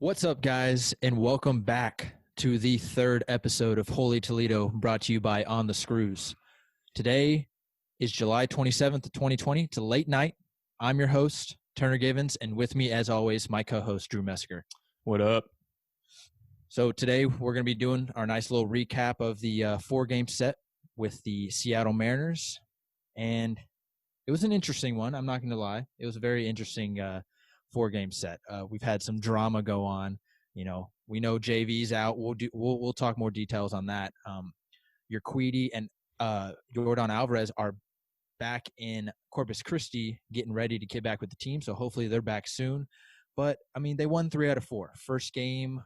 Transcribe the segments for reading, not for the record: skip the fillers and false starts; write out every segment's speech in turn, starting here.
What's up, guys, and welcome back to the third episode of Holy Toledo, brought to you by On the Screws. Today is July 27th, 2020. It's a late night. I'm your host, Turner Givens, and with me, as always, my co-host, Drew Messiger. What up? So today we're going to be doing our nice little recap of the four-game set with the Seattle Mariners, and it was an interesting one. I'm not going to lie. It was a very interesting four-game set. We've had some drama go on. You know, we know JV's out. We'll talk more details on that. Urquidy and Yordan Alvarez are back in Corpus Christi, getting ready to get back with the team. So hopefully they're back soon. But I mean, they won 3 out of 4. First game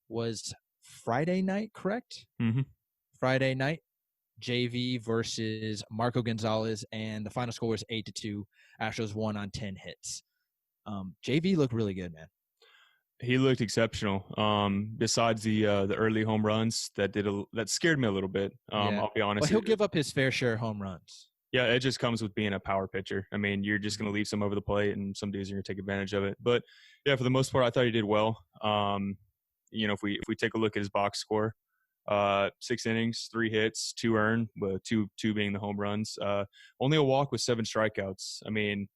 was Friday night, correct? Mm-hmm. Friday night. JV versus Marco Gonzalez, and the final score was 8-2. Astros won on 10 hits. JV looked really good, man. He looked exceptional. Besides the early home runs that scared me a little bit. I'll be honest. But he'll give up his fair share of home runs. Yeah, it just comes with being a power pitcher. I mean, you're just going to leave some over the plate, and some days you're going to take advantage of it. But yeah, for the most part, I thought he did well. If we take a look at his box score, 6 innings, 3 hits, 2 earned, with two being the home runs. Only a walk with 7 strikeouts. I mean,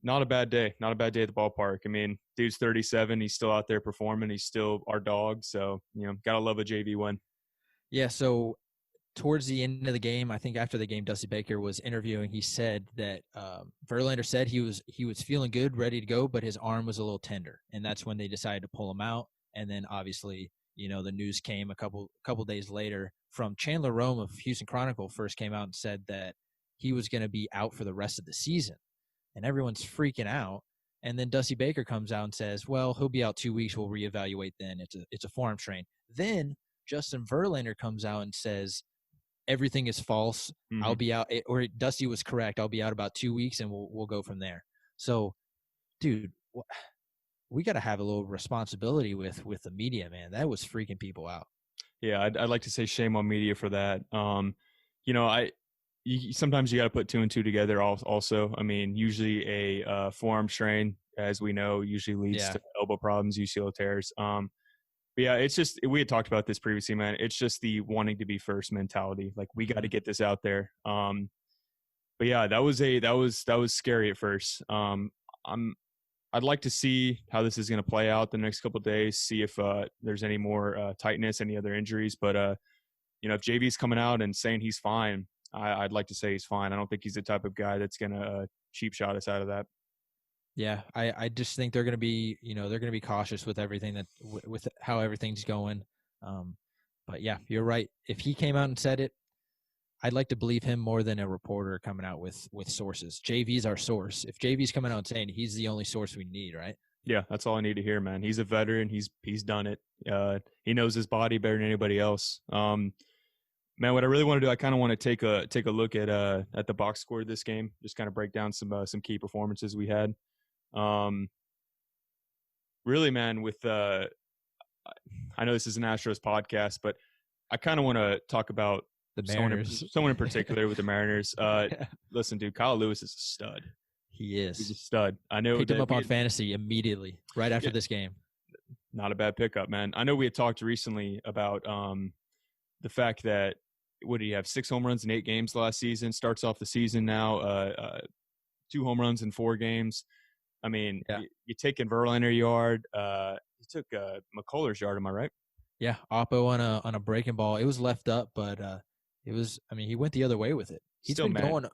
not a bad day. Not a bad day at the ballpark. I mean, dude's 37. He's still out there performing. He's still our dog. So, gotta love a JV win. Yeah, so towards the end of the game, I think after the game, Dusty Baker was interviewing. He said that Verlander said he was feeling good, ready to go, but his arm was a little tender. And that's when they decided to pull him out. And then obviously, the news came a couple days later from Chandler Rome of Houston Chronicle first came out and said that he was going to be out for the rest of the season. And everyone's freaking out. And then Dusty Baker comes out and says, well, he'll be out 2 weeks. We'll reevaluate then. It's a forearm strain. Then Justin Verlander comes out and says, everything is false. Mm-hmm. I'll be out. Or Dusty was correct. I'll be out about 2 weeks, and we'll go from there. So, dude, we got to have a little responsibility with the media, man. That was freaking people out. Yeah, I'd like to say shame on media for that. Sometimes you got to put 2 and 2 together. Also, I mean, usually a forearm strain, as we know, usually leads to elbow problems, UCL tears. But yeah, it's just, we had talked about this previously, man. It's just the wanting to be first mentality. Like, we got to get this out there. But yeah, that was scary at first. I'd like to see how this is going to play out the next couple of days. See if there's any more tightness, any other injuries. But if JV's coming out and saying he's fine, I'd like to say he's fine. I don't think he's the type of guy that's going to cheap shot us out of that. Yeah, I just think they're going to be, they're going to be cautious with everything with how everything's going. But yeah, you're right. If he came out and said it, I'd like to believe him more than a reporter coming out with sources. JV's our source. If JV's coming out and saying he's the only source we need, right? Yeah, that's all I need to hear, man. He's a veteran. He's done it. He knows his body better than anybody else. Man, what I really want to do, I kind of want to take a look at the box score of this game. Just kind of break down some key performances we had. Really, man, with I know this is an Astros podcast, but I kind of want to talk about the Mariners. Someone in particular with the Mariners. Listen, dude, Kyle Lewis is a stud. He is. He's a stud. I know. Picked him up on fantasy immediately, right after this game. Not a bad pickup, man. I know we had talked recently about the fact that, what did he have? 6 home runs in 8 games last season. Starts off the season now 2 home runs in 4 games. I mean, you taking Verlander yard. You took McCullers yard. Am I right? Yeah, Oppo on a breaking ball. It was left up, but it was. I mean, he went the other way with it. He's been pulling the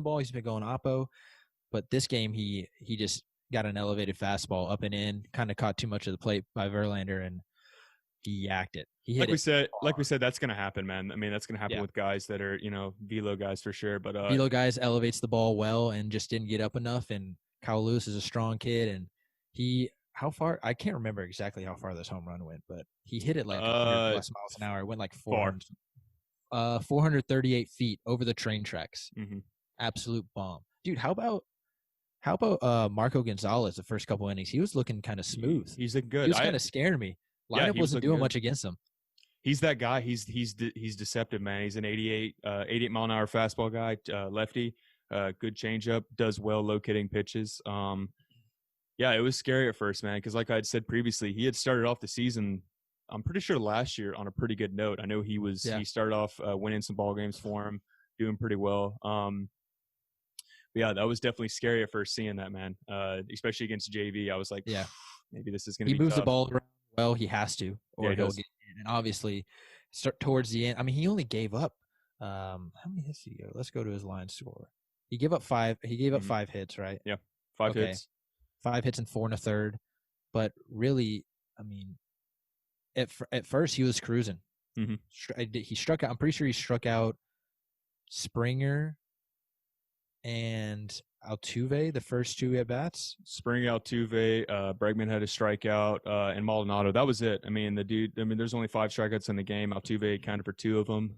ball. He's been going Oppo, but this game he just got an elevated fastball up and in. Kind of caught too much of the plate by Verlander, and he yacked it. He hit like we said, that's going to happen, man. I mean, that's going to happen with guys that are, velo guys for sure. But velo guys elevates the ball well and just didn't get up enough. And Kyle Lewis is a strong kid, and how far? I can't remember exactly how far this home run went, but he hit it like 100 plus miles an hour. It went like 438 feet over the train tracks. Mm-hmm. Absolute bomb, dude. How about Marco Gonzalez? The first couple innings, he was looking kind of smooth. He's a good. He was kind of scaring me. Lineup wasn't doing much against him. He's that guy. He's deceptive, man. He's an 88 mile an hour fastball guy, lefty. Good changeup. Does well locating pitches. Yeah, it was scary at first, man, because like I had said previously, he had started off the season, I'm pretty sure last year, on a pretty good note. I know Yeah. he started off winning some ball games for him, doing pretty well. But yeah, that was definitely scary at first seeing that, man. Especially against JV, I was like, Yeah. maybe this is going to He be moves the tough. ball around well. He has to, Yeah, or he he'll does. get in. And obviously, start towards the end. I mean, he only gave up. How many hits did he go? Let's go to his line score. He gave up 5. He gave up Hmm. 5 hits, right? Yeah, 5 hits. Okay, 5 hits and 4 1/3. But really, I mean, at first he was cruising. Hmm. He struck out. I'm pretty sure he struck out Springer and Altuve the first 2 at bats. Springer, Altuve, Bregman had a strikeout, and Maldonado. That was it. I mean, the dude. I mean, there's only 5 strikeouts in the game. Altuve accounted for 2 of them.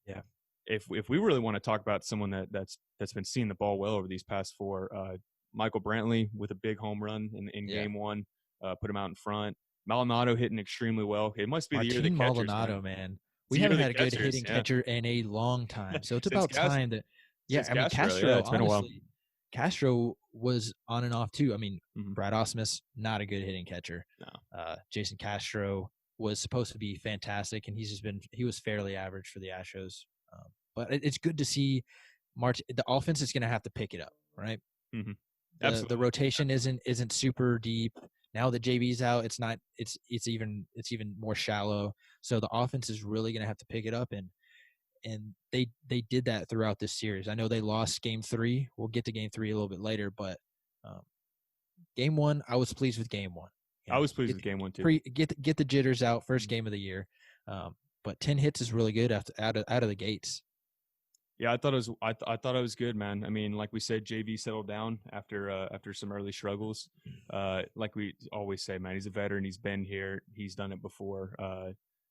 Yeah. If we really want to talk about someone that's been seeing the ball well over these past 4, Michael Brantley with a big home run in Yeah. game 1, put him out in front. Maldonado hitting extremely well. It must be the year of the Martin catchers, Maldonado, man. man. It's We the year haven't of the had a good catchers. hitting Yeah, catcher in a long time. So it's since about time that, yeah, since I mean, Castro. Yeah, Castro, it's been a while. honestly, Castro was on and off too. I mean, Mm-hmm. Brad Osmus, not a good hitting catcher. No. Jason Castro was supposed to be fantastic, and he was fairly average for the Astros. But it's good to see the offense is going to have to pick it up, right? Mm-hmm. The rotation isn't super deep. Now that JB's out, it's even more shallow. So the offense is really going to have to pick it up, and they did that throughout this series. I know they lost game 3. We'll get to game 3 a little bit later, but game 1, I was pleased with game 1. I was pleased with game 1 too. Get the jitters out, first game of the year. But 10 hits is really good out of the gates. Yeah, I thought it was. I thought it was good, man. I mean, like we said, JV settled down after some early struggles. Like we always say, man, he's a veteran. He's been here. He's done it before.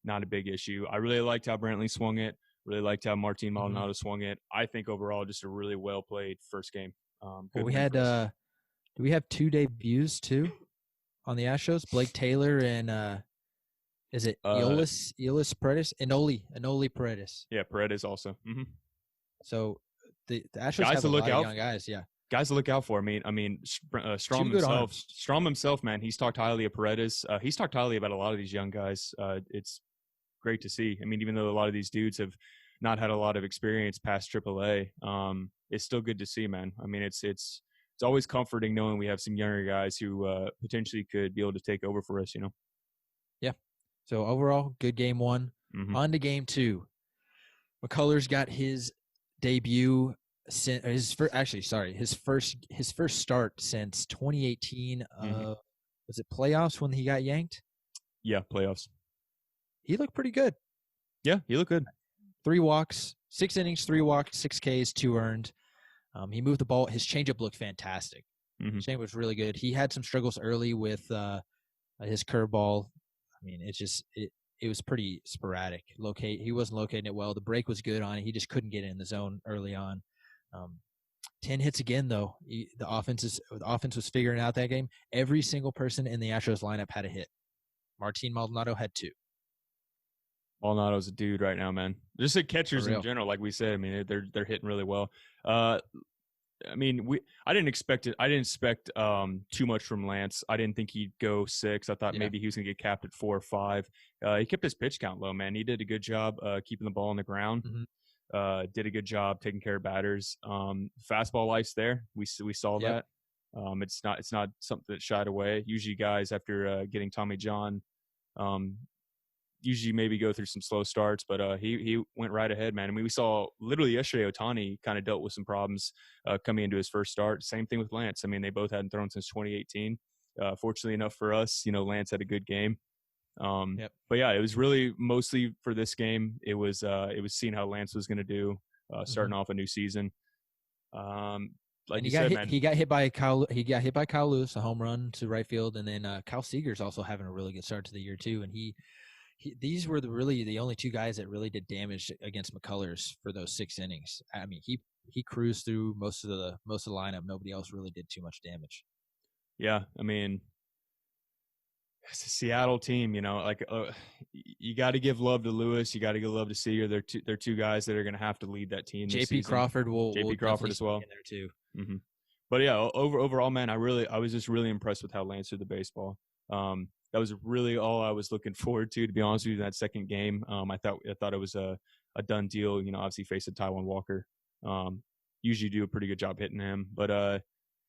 Not a big issue. I really liked how Brantley swung it. Really liked how Martin Maldonado swung it. I think overall, just a really well played first game. Well, we had. Do we have 2 debuts too on the Astros? Blake Taylor and is it Eolis Paredes? Enoli Paredes. Yeah, Paredes also. Mm-hmm. So the Astros have a lot of young guys. Yeah, guys to look out for. I mean, Strom himself. Strom himself, man. He's talked highly of Paredes. He's talked highly about a lot of these young guys. It's great to see. I mean, even though a lot of these dudes have not had a lot of experience past AAA, it's still good to see, man. I mean, it's always comforting knowing we have some younger guys who potentially could be able to take over for us. Yeah. So overall, good game 1. Mm-hmm. On to game 2. McCullers got his debut his first start since 2018. Was it playoffs when he got yanked? Yeah, playoffs. He looked pretty good. Yeah, he looked good. 3 walks, 6 innings, 3 walks, 6 Ks, 2 earned. He moved the ball. His changeup looked fantastic. Mm-hmm. His changeup was really good. He had some struggles early with his curveball. I mean, it was pretty sporadic. He wasn't locating it well. The break was good on it. He just couldn't get in the zone early on. 10 hits again, though. The offense was figuring out that game. Every single person in the Astros lineup had a hit. Martin Maldonado had 2. Maldonado's a dude right now, man. Just the catchers in general, like we said. I mean, they're hitting really well. I mean, I didn't expect it. I didn't expect too much from Lance. I didn't think he'd go 6. I thought maybe he was gonna get capped at 4 or 5. He kept his pitch count low, man. He did a good job keeping the ball on the ground. Mm-hmm. Did a good job taking care of batters. Fastball life's there. We saw that. It's not something that shied away. Usually, guys after getting Tommy John, usually maybe go through some slow starts, but he went right ahead, man. I mean, we saw literally yesterday Ohtani kind of dealt with some problems coming into his first start. Same thing with Lance. I mean, they both hadn't thrown since 2018. Fortunately enough for us, Lance had a good game. But yeah, it was really mostly for this game. It was seeing how Lance was going to do starting off a new season. Like you said, man, he got hit by Kyle Lewis, a home run to right field, and then Kyle Seager's also having a really good start to the year too, and these were the only 2 guys that really did damage against McCullers for those 6 innings. I mean, he cruised through most of the lineup. Nobody else really did too much damage. Yeah, I mean, it's a Seattle team, like you got to give love to Lewis. You got to give love to Seager. They're two guys that are going to have to lead that team. JP Crawford JP Crawford as well. in there too. Mm-hmm. But yeah, overall, man, I was just really impressed with how Lance threw the baseball. That was really all I was looking forward to be honest with you. That second game, I thought it was a done deal. You know, obviously facing Taiwan Walker. Usually do a pretty good job hitting him, but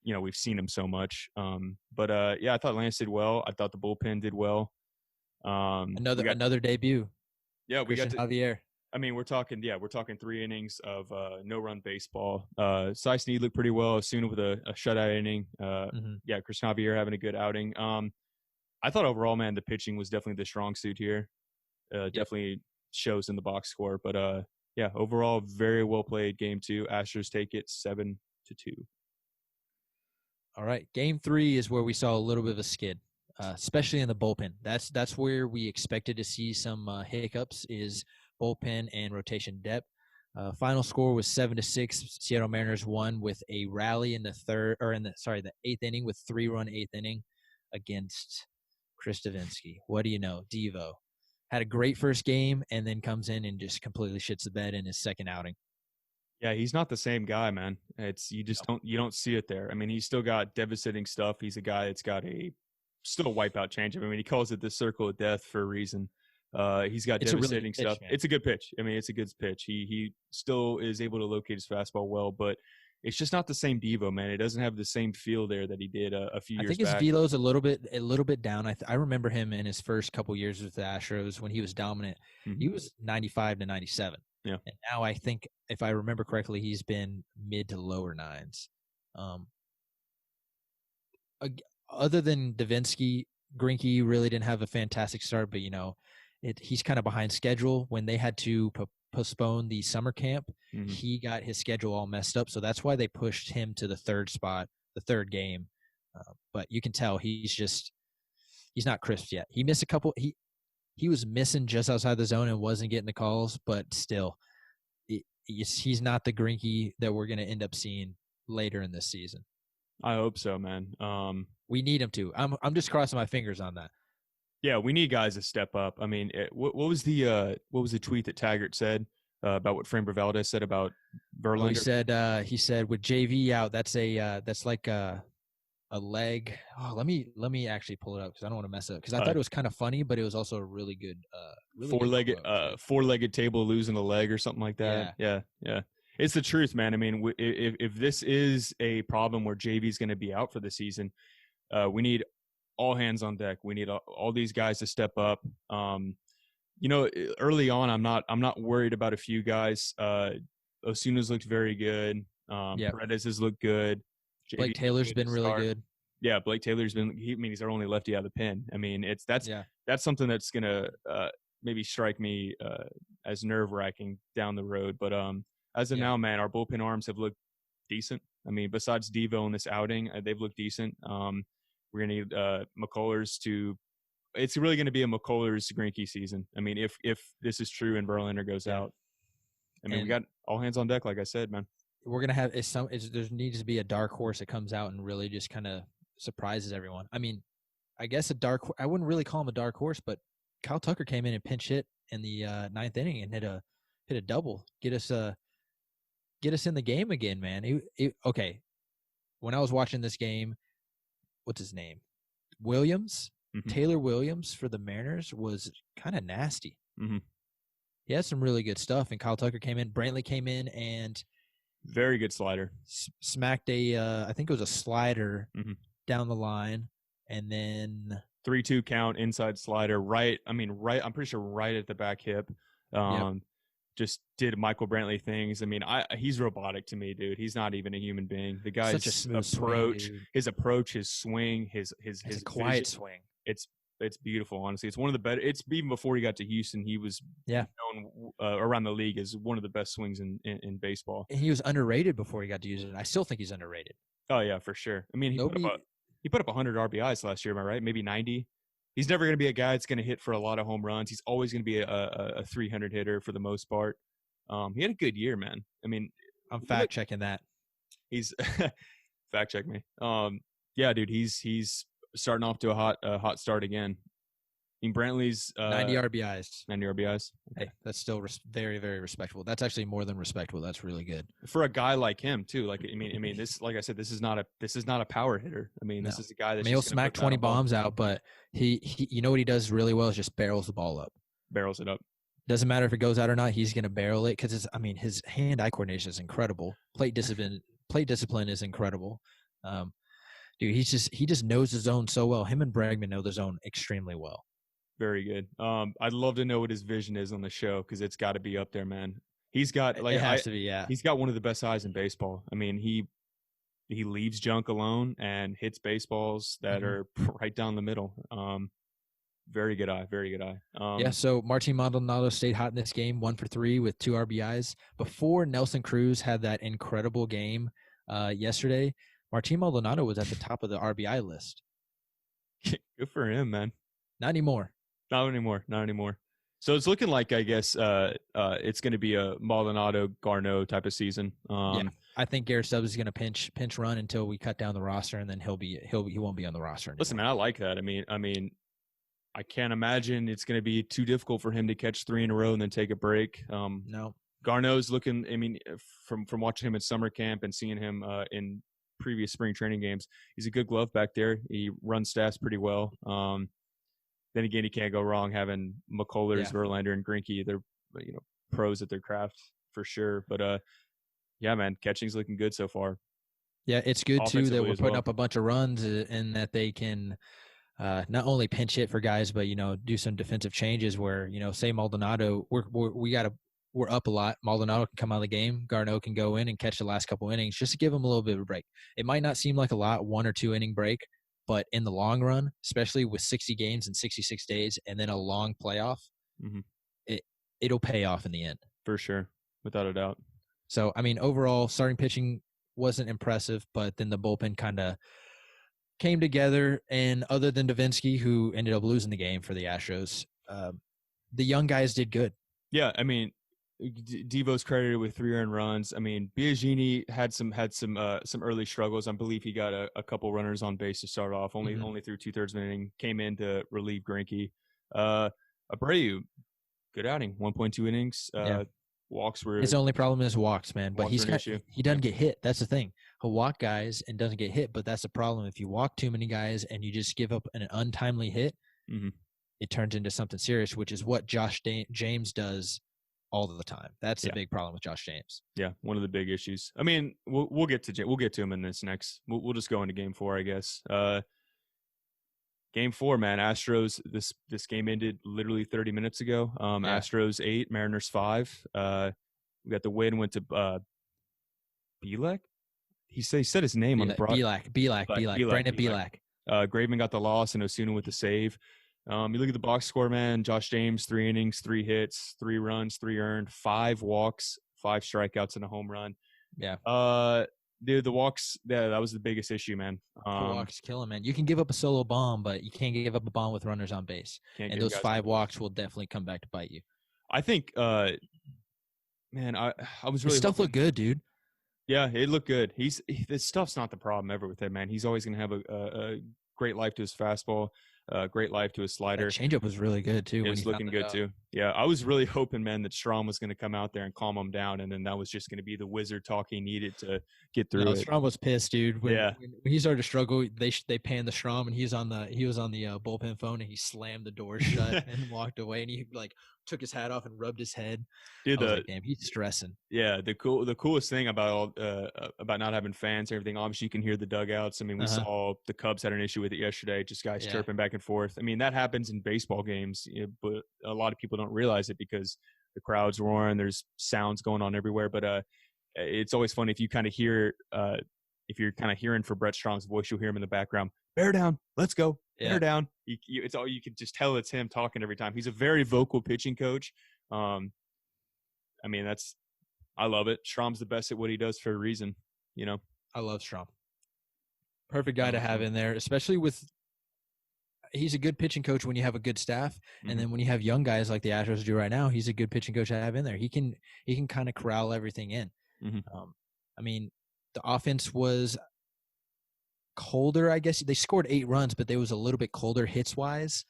you know, we've seen him so much. But yeah, I thought Lance did well. I thought the bullpen did well. We got Another debut, yeah, we got Christian to. Javier. I mean, we're talking 3 innings of no run baseball. Cy Snead looked pretty well. Osuna with a shutout inning. Mm-hmm. Yeah, Chris Javier having a good outing. I thought overall, man, the pitching was definitely the strong suit here. Yep. Definitely shows in the box score, but yeah, overall, very well played game two. Astros take it 7-2. All right. Game 3 is where we saw a little bit of a skid, especially in the bullpen. That's where we expected to see some hiccups is bullpen and rotation depth. Final score was 7-6. Seattle Mariners won with a rally in the eighth inning with 3-run eighth inning against Chris Davinsky. What do you know? Devo had a great first game and then comes in and just completely shits the bed in his second outing. Yeah, he's not the same guy, man. It's you don't see it there. I mean, he's still got devastating stuff. He's a guy that's got a still wipeout changeup. I mean, he calls it the circle of death for a reason. He's got It's a really devastating good pitch, stuff. man. It's a good pitch. I mean, it's a good pitch. He still is able to locate his fastball well, but it's just not the same Devo, man. It doesn't have the same feel there that he did a few I years think his back. velo's a little bit down. I remember him in his first couple years with the Astros when he was dominant. Mm-hmm. He was 95 to 97. Yeah. And now I think if I remember correctly, he's been mid to lower nines. Other than Davinsky, Greinke really didn't have a fantastic start, but you know, he's kind of behind schedule. When they had to postpone the summer camp, Mm-hmm. he got his schedule all messed up. So that's why they pushed him to the third spot, the third game. But you can tell he's not crisp yet. He missed a couple. He was missing just outside the zone and wasn't getting the calls, but still, he's not the Greinke that we're going to end up seeing later in this season. I hope so, man. We need him to. I'm just crossing my fingers on that. Yeah, we need guys to step up. I mean, what was the tweet that Taggart said about what Framber Valdez said about Verlander? He said with JV out, that's like a leg. Oh, let me actually pull it up because I don't want to mess up because I thought it was kind of funny, but it was also a really good four-legged table losing a leg or something like that. Yeah. It's the truth, man. I mean, if this is a problem where JV's going to be out for the season, we need all hands on deck. We need all these guys to step up. You know, early on, I'm not worried about a few guys. Osuna's looked very good. Paredes has looked good. Blake Taylor's been really good. Yeah, Blake Taylor's been. He's our only lefty out of the pen. I mean, that's something that's gonna maybe strike me as nerve-wracking down the road. But as of now, man, our bullpen arms have looked decent. I mean, besides Devo in this outing, they've looked decent. We're gonna need McCullers to. It's really going to be a McCullers Greinke season. I mean, if this is true and Verlander goes out, I mean, we got all hands on deck, like I said, man. We're gonna have there needs to be a dark horse that comes out and really just kind of surprises everyone. I mean, I guess I wouldn't really call him a dark horse, but Kyle Tucker came in and pinch hit in the ninth inning and hit a double, get us in the game again, man. Okay, when I was watching this game, what's his name? Williams, Taylor Williams for the Mariners was kind of nasty. Mm-hmm. He had some really good stuff, and Kyle Tucker came in. Brantley came in and very good slider. Smacked I think it was a slider down the line, and then 3-2 count inside slider. I'm pretty sure right at the back hip. Just did Michael Brantley things. I mean, he's robotic to me, dude. He's not even a human being. The guy's such a smooth approach, swing, his approach, his swing, his quiet swing. It's beautiful, honestly. It's one of the better. It's even before he got to Houston, he was known around the league as one of the best swings in baseball. And he was underrated before he got to use it. I still think he's underrated. Oh yeah, for sure. I mean, he put up 100 RBIs last year. Am I right? Maybe 90. He's never going to be a guy that's going to hit for a lot of home runs. He's always going to be a 300 hitter for the most part. He had a good year, man. I mean, I'm fact checking that. He's fact check me. Yeah, dude, he's starting off to a hot start again. mean, Brantley's 90 RBIs. 90 RBIs. Okay. Hey, that's still very, very respectable. That's actually more than respectable. That's really good for a guy like him too. Like, I mean, this, like I said, this is not a power hitter. I mean, this is a guy that's he'll just going to smack 20 bombs out, but he, you know what he does really well is just barrels the ball up. Barrels it up. Doesn't matter if it goes out or not. He's going to barrel it because his hand-eye coordination is incredible. Plate discipline is incredible. Dude, he just knows the zone so well. Him and Bregman know the zone extremely well. Very good. I'd love to know what his vision is on the show because it's got to be up there, man. He's got it has to be, yeah. He's got one of the best eyes in baseball. I mean, he leaves junk alone and hits baseballs that are right down the middle. Very good eye. Very good eye. Yeah, so Martin Maldonado stayed hot in this game, 1 for 3 with 2 RBIs. Before Nelson Cruz had that incredible game yesterday, Martin Maldonado was at the top of the RBI list. Good for him, man. Not anymore. Not anymore. So it's looking like, I guess, it's going to be a Maldonado Garneau type of season. Yeah, I think Garrett Stubbs is going to pinch run until we cut down the roster, and then he won't be on the roster anymore. Listen, man, I like that. I mean, I can't imagine it's going to be too difficult for him to catch 3 in a row and then take a break. No. Garneau's looking, I mean, from watching him at summer camp and seeing him in previous spring training games, he's a good glove back there. He runs stats pretty well. Then again, he can't go wrong having McCullers, Verlander, and Greinke. They're, pros at their craft for sure. But yeah, man, catching's looking good so far. Yeah, it's good too that we're putting up a bunch of runs and that they can not only pinch hit for guys, but do some defensive changes where say Maldonado, we're up a lot. Maldonado can come out of the game. Garneau can go in and catch the last couple innings just to give him a little bit of a break. It might not seem like a lot, 1 or 2 inning break, but in the long run, especially with 60 games and 66 days and then a long playoff, it'll pay off in the end. For sure. Without a doubt. So, I mean, overall, starting pitching wasn't impressive, but then the bullpen kind of came together. And other than Davinsky, who ended up losing the game for the Astros, the young guys did good. Yeah, I mean, Devo's credited with 3 earned runs. I mean, Biagini had some early struggles. I believe he got a couple runners on base to start off. Only through 2/3 of an inning. Came in to relieve Greinke. Abreu, good outing, 1.2 innings. Walks were his only problem is walks, man. But he doesn't get hit. That's the thing. He'll walk guys and doesn't get hit, but that's the problem. If you walk too many guys and you just give up an untimely hit, it turns into something serious, which is what Josh James does all the time. That's the big problem with Josh James. Yeah, one of the big issues. I mean, we'll get to him in this next. We'll just go into Game 4, I guess. Game 4, man. Astros. This game ended literally 30 minutes ago. Astros 8, Mariners 5. We got the win. Went to Bielak. He said his name on the broadcast. Bielak. Brandon Bielak. Graveman got the loss, and Osuna with the save. You look at the box score, man. Josh James, 3 innings, 3 hits, 3 runs, 3 earned, 5 walks, 5 strikeouts, and a home run. Yeah. Dude, the walks, that was the biggest issue, man. The walks kill him, man. You can give up a solo bomb, but you can't give up a bomb with runners on base. And those 5 walks will definitely come back to bite you. I think, man, I was really. His stuff looked good, dude. Yeah, it looked good. This stuff's not the problem ever with him, man. He's always going to have a great life to his fastball. Great life to his slider. That changeup was really good too. It was looking good too. Yeah, I was really hoping, man, that Strahm was going to come out there and calm him down, and then that was just going to be the wizard talk he needed to get through it. Strahm was pissed, dude. When he started to struggle, they panned the Strahm, and he was on the bullpen phone, and he slammed the door shut and walked away, and he took his hat off and rubbed his head. Dude, damn, he's stressing. Yeah, the coolest thing about not having fans and everything, obviously you can hear the dugouts. I mean, we saw the Cubs had an issue with it yesterday, just guys chirping back and forth. I mean, that happens in baseball games, but a lot of people don't realize it because the crowd's roaring, there's sounds going on everywhere. But it's always funny if you kind of hear, if you're kind of hearing for Brett Strong's voice, you'll hear him in the background. Bear down, let's go. Bear down. It's all you can just tell it's him talking every time. He's a very vocal pitching coach. I mean, I love it. Strom's the best at what he does for a reason, I love Strahm. Perfect guy to have in there, especially he's a good pitching coach when you have a good staff. And then when you have young guys like the Astros do right now, he's a good pitching coach to have in there. He can kind of corral everything in. I mean, the offense was colder, I guess. They scored 8 runs, but they was a little bit colder hits wise.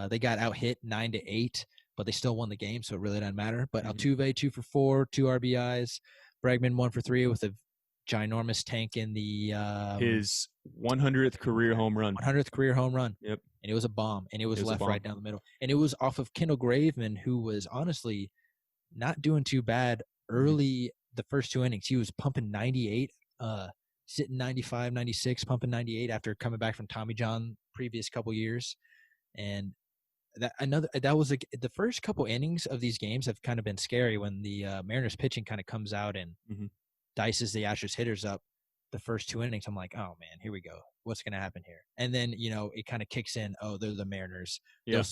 They got out hit 9-8, but they still won the game, so it really doesn't matter. But Mhm. Altuve 2 for 4, 2 RBIs. Bregman 1 for 3 with a ginormous tank in the His 100th career home run. 100th career home run. Yep. And it was a bomb, and it was It was a left bomb. right down the middle. And it was off of Kendall Graveman, who was honestly not doing too bad early the first 2 innings. He was pumping 98, sitting 95, 96, pumping 98 after coming back from Tommy John previous couple years. And that was the first couple innings of these games have kind of been scary when the Mariners pitching kind of comes out and dices the Astros hitters up. The first 2 innings, I'm like, oh man, here we go. What's going to happen here? And then it kind of kicks in. Oh, they're the Mariners. Yeah.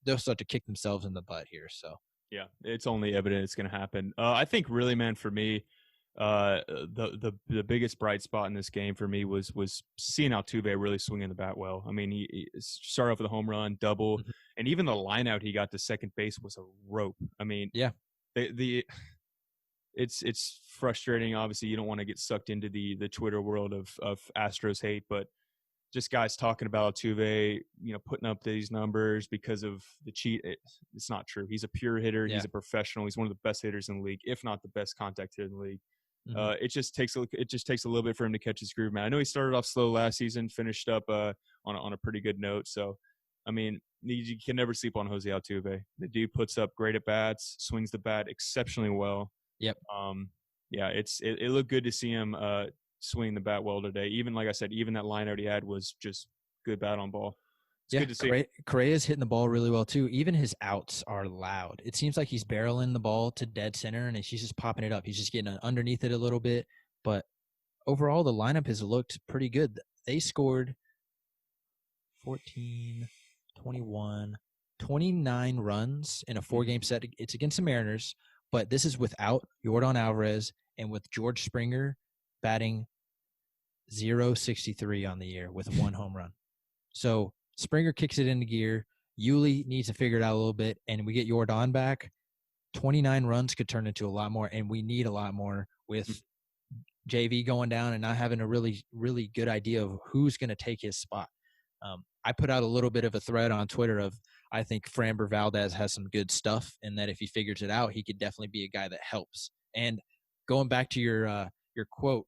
They'll start to kick themselves in the butt here. So yeah, it's only evident it's going to happen. I think really, man, for me, the biggest bright spot in this game for me was seeing Altuve really swinging the bat well. I mean, he started off with a home run, double, and even the line out he got to second base was a rope. I mean, yeah, it's frustrating. Obviously, you don't want to get sucked into the Twitter world of Astros hate, but just guys talking about Altuve, putting up these numbers because of the cheat. It's not true. He's a pure hitter. Yeah. He's a professional. He's one of the best hitters in the league, if not the best contact hitter in the league. It just takes a little bit for him to catch his groove, man. I know he started off slow last season, finished up on a pretty good note. So, I mean, you can never sleep on Jose Altuve. The dude puts up great at bats, swings the bat exceptionally well. Yep. Yeah, it looked good to see him swing the bat well today. Even like I said, even that line out he had was just good bat on ball. It's good to see. Correa's hitting the ball really well too. Even his outs are loud. It seems like he's barreling the ball to dead center and he's just popping it up. He's just getting underneath it a little bit. But overall, the lineup has looked pretty good. They scored 14, 21, 29 runs in a 4-game set. It's against the Mariners, but this is without Yordan Alvarez and with George Springer batting .063 on the year with 1 home run. So Springer kicks it into gear. Yuli needs to figure it out a little bit, and we get Yordan back. 29 runs could turn into a lot more, and we need a lot more with JV going down and not having a really, really good idea of who's going to take his spot. I put out a little bit of a thread on Twitter of I think Framber Valdez has some good stuff, and that if he figures it out, he could definitely be a guy that helps. And going back to your quote,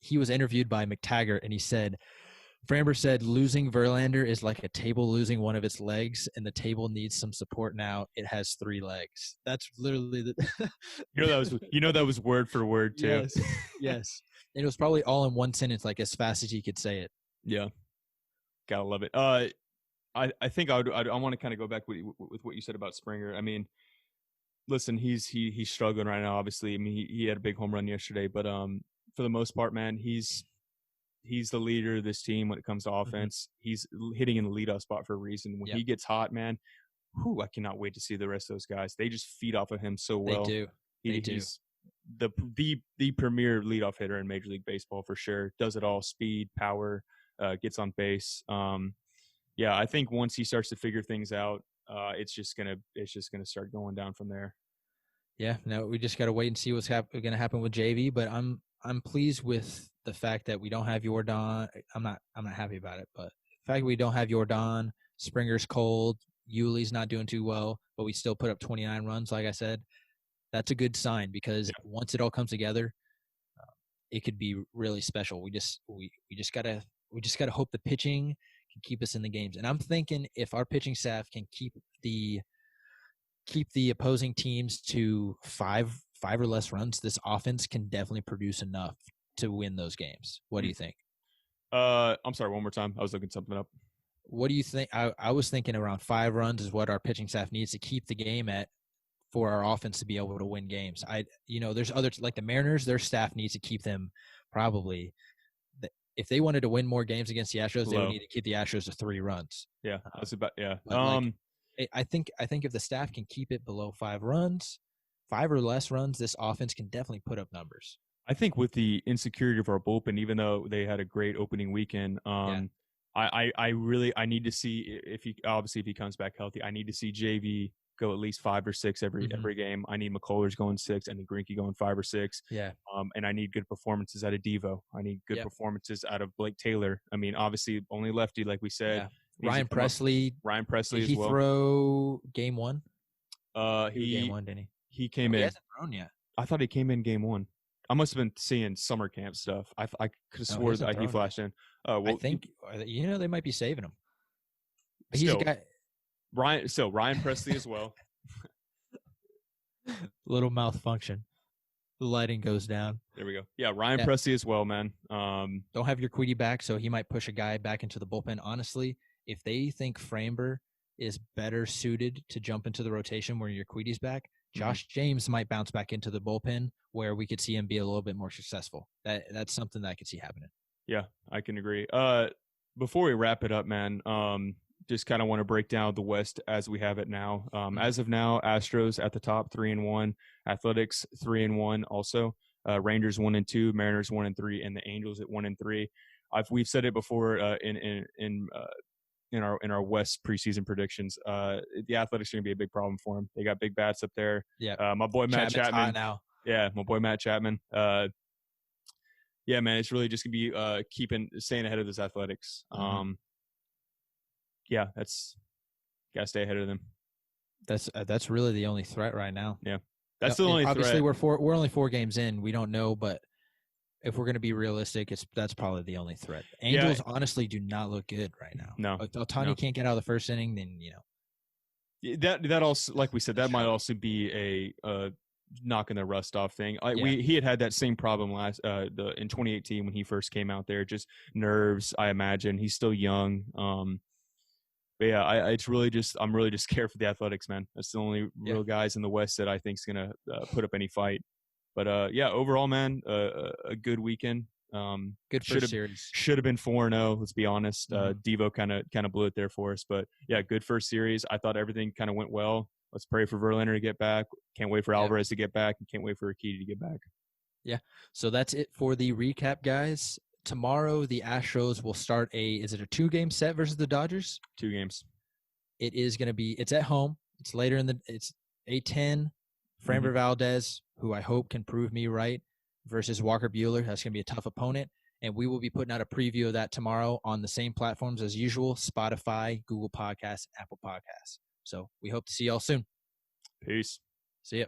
he was interviewed by McTaggart, and he said, Framber said, losing Verlander is like a table losing one of its legs, and the table needs some support now. It has 3 legs. That's literally the that was word for word too. Yes. Yes. And it was probably all in one sentence, like as fast as he could say it. Yeah. Gotta love it. I think I want to kind of go back with what you said about Springer. I mean, listen, he's struggling right now. Obviously, I mean, he had a big home run yesterday, but for the most part, man, he's the leader of this team when it comes to offense. He's hitting in the leadoff spot for a reason. When he gets hot, man, I cannot wait to see the rest of those guys. They just feed off of him so well. They do. He's the premier leadoff hitter in Major League Baseball for sure. Does it all: speed, power, gets on base. Yeah, I think once he starts to figure things out, it's just gonna start going down from there. Yeah, no, we just gotta wait and see what's going to happen with JV. But I'm pleased with the fact that we don't have Yordan. I'm not happy about it, but the fact that we don't have Yordan, Springer's cold, Yuli's not doing too well, but we still put up 29 runs. Like I said, that's a good sign because once it all comes together, it could be really special. We just gotta hope the pitching can keep us in the games. And I'm thinking if our pitching staff can keep the opposing teams to five or less runs, this offense can definitely produce enough to win those games. What do you think? I'm sorry, one more time. I was looking something up. What do you think? I was thinking around 5 runs is what our pitching staff needs to keep the game at for our offense to be able to win games. There's others like the Mariners, their staff needs to keep them probably. If they wanted to win more games against the Astros, they would need to keep the Astros to 3 runs. Yeah, that's about I think if the staff can keep it below 5 runs, 5 or less runs, this offense can definitely put up numbers. I think with the insecurity of our bullpen, even though they had a great opening weekend, I need to see if he comes back healthy. I need to see JV go at least 5 or 6 every game. I need McCullers going 6. I need Greinke going 5 or 6. Yeah. And I need good performances out of Devo. I need good performances out of Blake Taylor. I mean, obviously only lefty, like we said. Ryan Presley. Ryan Presley Did as he well. throw game one? Game He one, didn't he? he came He in. hasn't thrown yet. I thought he came in game one. I must have been seeing summer camp stuff. I could have No, he swore hasn't that he thrown yet. flashed in. Oh I well, think they might be saving him. But he's a still guy. Ryan Presley as well. Little malfunction. The lighting goes down. There we go. Yeah, Ryan Presley as well, man. Don't have your Queedy back, so he might push a guy back into the bullpen. Honestly, if they think Framber is better suited to jump into the rotation where your Queedy's back, Josh James might bounce back into the bullpen where we could see him be a little bit more successful. That's something that I could see happening. Yeah, I can agree. Before we wrap it up, man, just kind of want to break down the West as we have it now. As of now, Astros at the top, 3-1. Athletics 3-1. Also, Rangers 1-2, Mariners 1-3, and the Angels at 1-3. We've said it before in our West preseason predictions. The Athletics are going to be a big problem for them. They got big bats up there. Yeah, my boy Matt Chapman. Now. Yeah, my boy Matt Chapman. Yeah, man, it's really just gonna be staying ahead of this Athletics. Yeah, gotta stay ahead of them. That's really the only threat right now. Yeah, that's the only obviously threat. we're only 4 games in. We don't know, but if we're going to be realistic, that's probably the only threat. Angels honestly do not look good right now. No, if Ohtani can't get out of the first inning, then that also, like we said, that might also be a knocking the rust off thing. He had that same problem in 2018 when he first came out there. Just nerves, I imagine. He's still young. But yeah, I'm really just scared for the Athletics, man. That's the only real guys in the West that I think is gonna put up any fight. But yeah, overall, man, a good weekend. Good first series. Should have been 4-0. Let's be honest. Devo kind of blew it there for us. But yeah, good first series. I thought everything kind of went well. Let's pray for Verlander to get back. Can't wait for Alvarez to get back, and can't wait for Urquidy to get back. Yeah. So that's it for the recap, guys. Tomorrow, the Astros will start is it a 2-game set versus the Dodgers? 2 games. It is going to be, it's at home. It's later it's 8:10. Framber Valdez, who I hope can prove me right, versus Walker Buehler. That's going to be a tough opponent. And we will be putting out a preview of that tomorrow on the same platforms as usual, Spotify, Google Podcasts, Apple Podcasts. So we hope to see y'all soon. Peace. See ya.